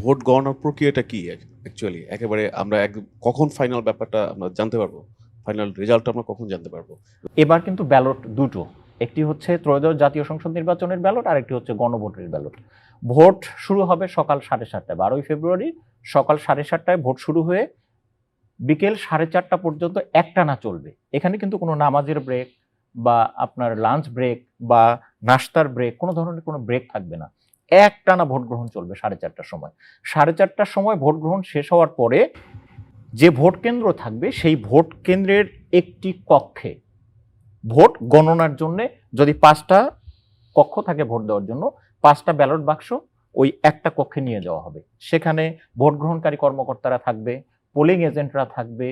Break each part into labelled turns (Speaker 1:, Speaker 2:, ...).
Speaker 1: Vote গণনার প্রক্রিয়াটা কি অ্যাকচুয়ালি? একেবারে আমরা কখন ফাইনাল ব্যাপারটা আমরা জানতে পারবো? ফাইনাল রেজাল্টটা আমরা কখন জানতে পারবো?
Speaker 2: এবার কিন্তু ব্যালট দুটো, একটি হচ্ছে ত্রয়োদশ জাতীয় সংসদ নির্বাচনের ব্যালট আর একটি হচ্ছে গণভোটের ব্যালট। ভোট শুরু হবে সকাল 7:30টায়, 12ই ফেব্রুয়ারি সকাল 7:30টায় ভোট শুরু হয়ে বিকেল 4:30টা পর্যন্ত একটানা চলবে। এখানে কিন্তু কোনো নামাজের ব্রেক বা আপনার লাঞ্চ ব্রেক বা নাস্তার ব্রেক, কোনো ধরনের কোনো ব্রেক থাকবে না। একটানা ভোট গ্রহণ চলবে 4:30টার সময়। 4:30টার সময় ভোট গ্রহণ শেষ হওয়ার পরে যে ভোট কেন্দ্র থাকবে সেই ভোট কেন্দ্রের একটি কক্ষে ভোট গণনার জন্য, যদি 5টা কক্ষ থাকে ভোট দেওয়ার জন্য, 5টা ব্যালট বাক্স ওই একটা কক্ষে নিয়ে যাওয়া হবে। সেখানে ভোট গ্রহণকারী কর্মকর্তারা থাকবে, পোলিং এজেন্টরা থাকবে,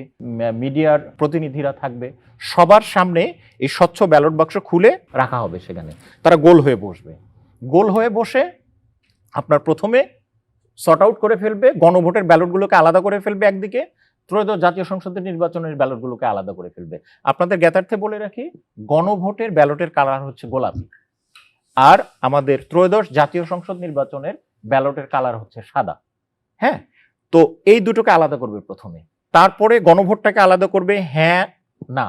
Speaker 2: মিডিয়ার প্রতিনিধিরা থাকবে। সবার সামনে এই স্বচ্ছ ব্যালট বাক্স খুলে রাখা হবে। সেখানে তারা গোল হয়ে বসবে। গোল হয়ে বসে আপনার প্রথমে সর্ট আউট করে ফেলবে, গণভোটের ব্যালটগুলোকে আলাদা করে ফেলবে একদিকে, ত্রয়োদশ জাতীয় সংসদের নির্বাচনের ব্যালটগুলোকে আলাদা করে ফেলবে। আপনাদের জ্ঞাতার্থে বলে রাখি, গণভোটের ব্যালটের কালার হচ্ছে গোলাপি, আর আমাদের ত্রয়োদশ জাতীয় সংসদ নির্বাচনের ব্যালটের কালার হচ্ছে সাদা। হ্যাঁ, তো এই দুটোকে আলাদা করবে প্রথমে, তারপরে গণভোটটাকে আলাদা করবে হ্যাঁ না,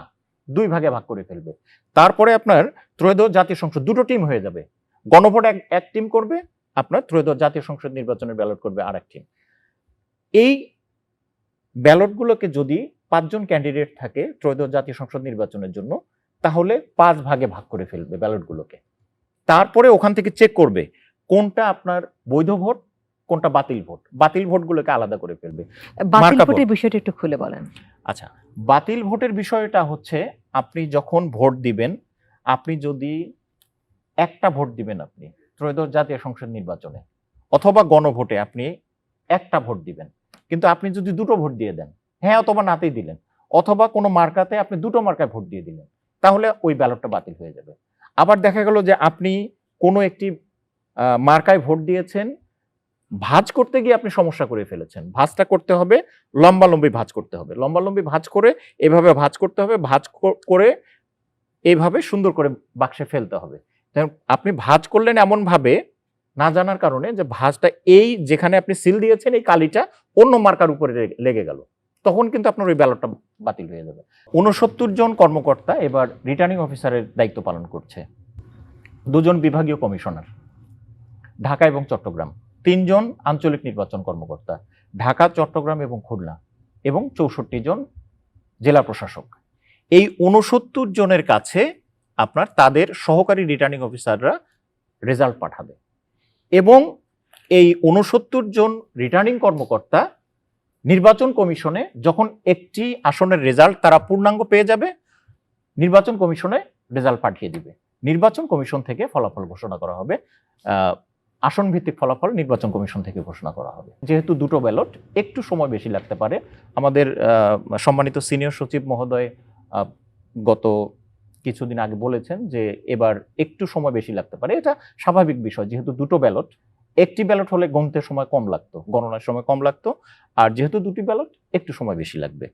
Speaker 2: দুই ভাগে ভাগ করে ফেলবে। তারপরে আপনার ত্রয়োদশ জাতীয় সংসদ দুটো টিম হয়ে যাবে। গণভোট এক টিম করবে, আপনার ত্রয়োদশ জাতীয় সংসদ নির্বাচনের ব্যালট করবে আর এক টিম। এই ব্যালটগুলোকে যদি 5জন ক্যান্ডিডেট থাকে ত্রয়োদশ জাতীয় সংসদ নির্বাচনের জন্য, তাহলে 5 ভাগে ভাগ করে ফেলবে ব্যালটগুলোকে। তারপরে ওখান থেকে চেক করবে কোনটা আপনার বৈধ ভোট, কোনটা বাতিল ভোট। বাতিল ভোটগুলোকে আলাদা করে ফেলবে।
Speaker 3: বাতিল ভোটের বিষয়টা একটু খুলে বলেন।
Speaker 2: আচ্ছা, বাতিল ভোটের বিষয়টা হচ্ছে, আপনি যখন ভোট দিবেন, আপনি যদি একটা ভোট দিবেন আপনি ত্রয়োদশ জাতীয় সংসদ নির্বাচনে, অথবা গণভোটে আপনি একটা ভোট দিবেন, কিন্তু আপনি যদি দুটো ভোট দিয়ে দেন, হ্যাঁ অথবা নাতেই দিলেন, অথবা কোনো মার্কাতে আপনি দুটো মার্কায় ভোট দিয়ে দিলেন, তাহলে ওই ব্যালটটা বাতিল হয়ে যাবে। আবার দেখা গেল যে আপনি কোনো একটি মার্কায় ভোট দিয়েছেন, ভাঁজ করতে গিয়ে আপনি সমস্যা করে ফেলেছেন। ভাঁজটা করতে হবে, লম্বালম্বি ভাঁজ করতে হবে, লম্বালম্বি ভাঁজ করে এভাবে ভাঁজ করতে হবে, ভাঁজ করে এইভাবে সুন্দর করে বাক্সে ফেলতে হবে। আপনি ভাঁজ করলেন এমন ভাবে, না জানার কারণে, যে ভাঁজটা এই যেখানে আপনি সিল দিয়েছেন এই কালিটা অন্য মার্কার উপরে লেগে গেল, তখন কিন্তু আপনার ওই ব্যালটটা বাতিল হয়ে যাবে। 69 জন কর্মকর্তা এবার রিটার্নিং অফিসারের দায়িত্ব পালন করছে। 2জন বিভাগীয় কমিশনার ঢাকা এবং চট্টগ্রাম, 3 জন আঞ্চলিক নির্বাচন কর্মকর্তা ঢাকা, চট্টগ্রাম এবং খুলনা, এবং 64 জন জেলা প্রশাসক। এই 69 জনের কাছে আপনার তাদের সহকারী রিটার্নিং অফিসাররা রেজাল্ট পাঠাবে, এবং এই 69 জন রিটার্নিং কর্মকর্তা নির্বাচন কমিশনে যখন একটি আসনের রেজাল্ট তারা পূর্ণাঙ্গ পেয়ে যাবে, নির্বাচন কমিশনে রেজাল্ট পাঠিয়ে দিবে। নির্বাচন কমিশন থেকে ফলাফল ঘোষণা করা হবে। আসন ভিত্তিক ফলাফল নির্বাচন কমিশন থেকে ঘোষণা করা হবে। যেহেতু দুটো ব্যালট, একটু সময় বেশি লাগতে পারে। আমাদের সম্মানিত সিনিয়র সচিব মহোদয় গত কিছুদিন আগে বলেছেন যে এবার একটু সময় বেশি লাগতে পারে। এটা স্বাভাবিক বিষয়, যেহেতু দুটো ব্যালট। একটি ব্যালট হলে গণনার সময় কম লাগতো, আর যেহেতু দুটি ব্যালট একটু সময় বেশি লাগবে।